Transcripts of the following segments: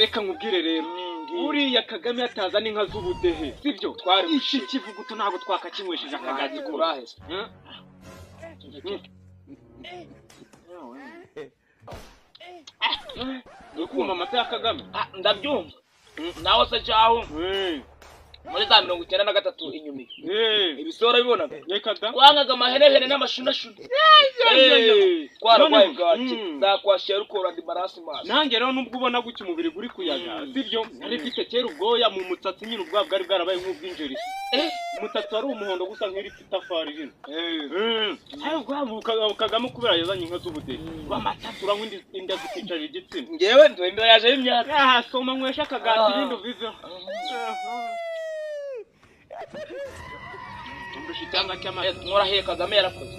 reka nkubwire rero buriya Kagame atazana inka zubudehe sibyo twari iki kivuguto ntago twakakinywesheje akagazi kurahese Ukuma amata ya Kagame ndabyumva nawe se cyaho muri za 93 inyumi ibisora bibona twangaga amahenehene n'amashunashuna twaragwaye bwacye zakwashya rukora ndi marasi maso nange rero nubwo ubona gucya umubiri guri kuyaga sibyo ari mfite kera ubwoya mu mutsatsi nyine ubwabwo ari bwarabaye nk'ubwinjeri umutsatsi wari umuhondo gusa nk'iri tafari hino ayo gwamuka Kagame kubera yazanye inka zubudehe bamata turanywa inda zikicara igitsina ngewe ndwenda yaje y'imyaka soma nkwesha akagati ibintu bive Mbishitanga cyama murahiye Kagame yarakoze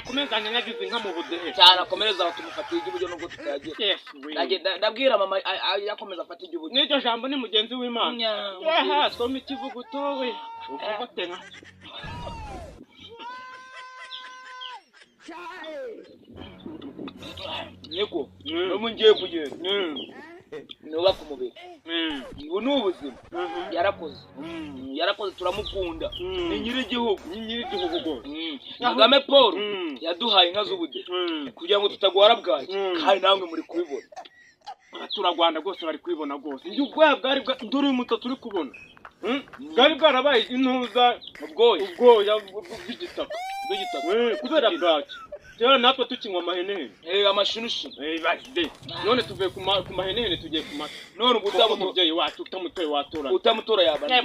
kumezanya nyagize inka mu budehe cyane akomereza batumufatiye igiburyo nubwo tutagiye ndabwira mama yakomeza afata igiburyo n'iryo jambo ni mugenzi w'Imana soma ikivuguto we uvugotenga Niko no ngiye kugenda Noba kumubiri ubu n'ubuzima yarakoze turamukunda ni nyiri igihugu go Kagame Paul yaduhaye inka zubudehe kugira ngo tutagwara bwacye kandi namwe muri kubibona turagwanda rwose bari kwibona rwose njye ubwoya bwari nduri umuto turi kubona bwari bwarabaye intuza ubwoya bw'igitaka kubera bwacye Tera natwe tukinywa amahenehene amashunushu bazide none tuvuye ku mahenehene tugiye ku mata none ubutabo mubyeyi wacu utamutora yabana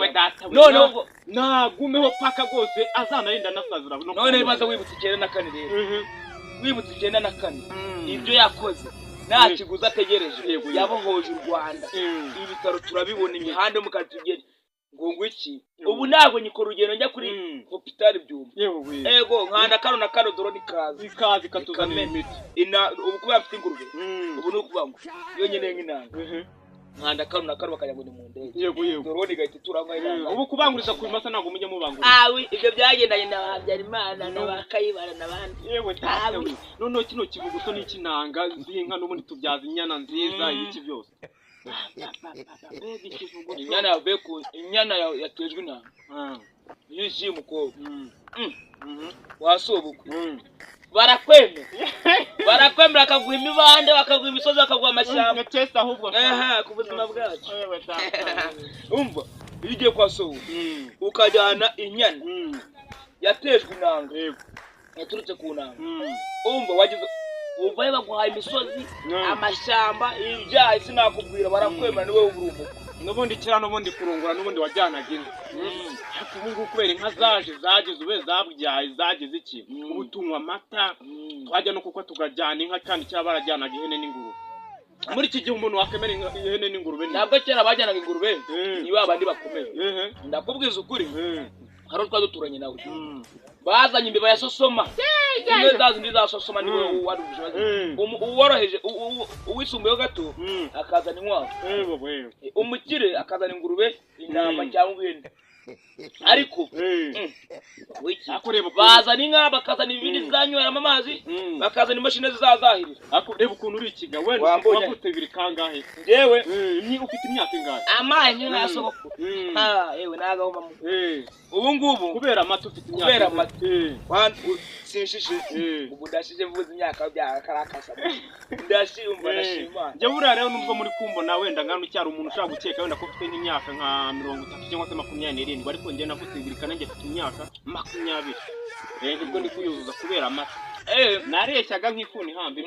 none ubwo nagumeho paka gose azanarinda nasazira none bibaza wibutse 94 rero wibutse 94 ibyo yakoze nta kiguza ategereje yabohoje u Rwanda ibitaro turabibona imihanda mu katugere ngo iki ubu nago nyikora urugendo njya kuri hospital byumba yego nkanda kano na kano doro nikazi katuzana imiti ubu kuba mfite ingurube ubu no kubango yo nyene nk'inanga nkanda kano na kano bakajya ngo ni mu ndege yego doro ni gahita turangwa inanga ubu kubanguriza ku masa nago mujye mubanguriza ibyo byagendanye na Habyarimana n'abakayibara nabandi yewe tawe none kino kivuguto n'ikinanga z'inka n'ubundi tubyaza inyana nziza iki byose inyana yatejwe inama yishiye umukobwa wasobukwe barakwemera akaguha imibande bakaguha imisozi bakaguha amashyamba ku buzima bwacu umva iyo ugiye kwa sobu ukajyana inyana yatejwe inanga yaturutse ku nanga umva wagize uvaye baguhaye imisozi amashyamba ibyaha sinakubwira barakwemera niwe uburumu nubundi kira nubundi kurungura nubundi wajyanaga inka ubu kubera inka zagize ube zabyaye zagize iki ubu tunywa amata twajya no kuko tugajyana inka kandi cyaba barajyanaga ihene n'ingurube muri iki gihe umuntu wakemera ihene n'ingurube ntabwo kera bajyanaga ingurube niba abandi bakomeye ndakubwiza ukuri hari twaduturanye nawe bazanye imbeba ya sosoma zimwe zazindi za sosoma niwe warubije uworoheje uwisumbuyeho gato akazana inkwavu umukire akazana ingurube intama cyangwa ihene ariko bazana inka bakazana ibindi zanyweramo amazi bakazana imashini zizazahirira reba ukuntu uri ikiga wenda wavutse biri kangahe njyewe ufite imyaka ingahe amaye nk'inka ya sogokuru yewe nagahoma ubu ngubu kubera amata ufite imyaka sinshishe ubu ndashije mvuze imyaka bya karakasa ndashimba ndashima njye buriya rero nubwo muri kumbona wenda ngano cyari umuntu ushaka gukeka wenda ko ufite nk'imyaka nka 30 cyangwa se 27 ariko njye navutse biri kanange mfite imyaka 20 nibwo ndi kuyuzuza kubera amata nareshyaga nk'ifuni hambi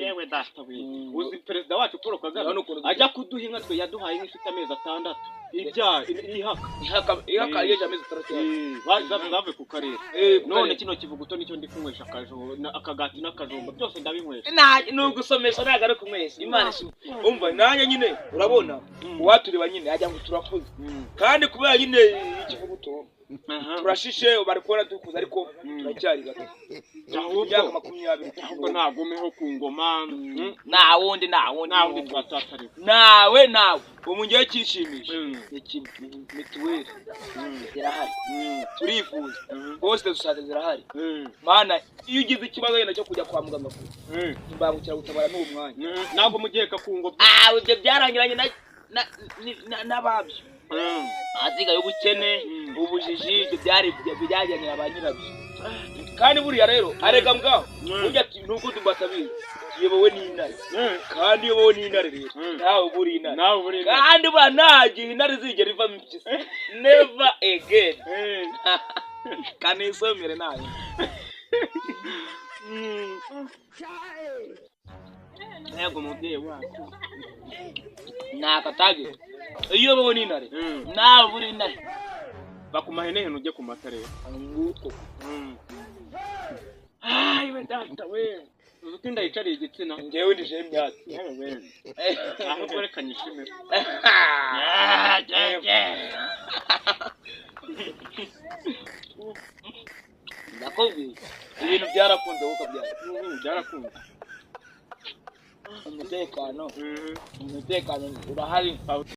yewe dastabuye uzi perezida wacu Paul Kagame ajya kuduha inka twe yaduhaye nk'ifite amezi 6 ihaka yeje amezi 3 zave ku karere none kino kivuguto nicyo ndi kunywesha akagati n'akajumba byose ndabinywesha nubwo usomesha ntago ari kunywesha Imana ishimwe umva nanjye nyine urabona uwatureba nyine ajya ngo turakuze kandi kubera nyine ikivuguto turashishe bari kubona dukuze ariko turacyari gato imyaka 20 ahubwo nagomeho ku ngoma nta wundi twatatari nawe ubu ngiye kishimisha mituweli zirahari turifuza bose dusaze zirahari mana iyo ugize ikibazo yenda cyo kujya kwa muganga imbangukira gutabara n'uwo mwanya ntabwo mugeka ku ngoma ibyo byarangiranye n'ababyo aziga y'ubukene ubujiji ibyo byajyanye na ba nyirabyo kandi buriya rero arega mbwaho ujya ati nuko dumbatabizi yobowe n'intare kandi yobowe n'intare rero nawe buri intare kandi ba nagiye intare zigera iva mu mpyisi never again kanisomere nawe yego mubyeyi wacu nakatage iyo yobowe n'intare nawe buri intare bakumahene heno ujye ku mata rero nguko iwe data we uzuti ndayicariye igitsina ngewe ndije imyaka aho kwerekanye ishimwe ndakubwiye ibintu byarakunze kuko byarakunze umutekano urahari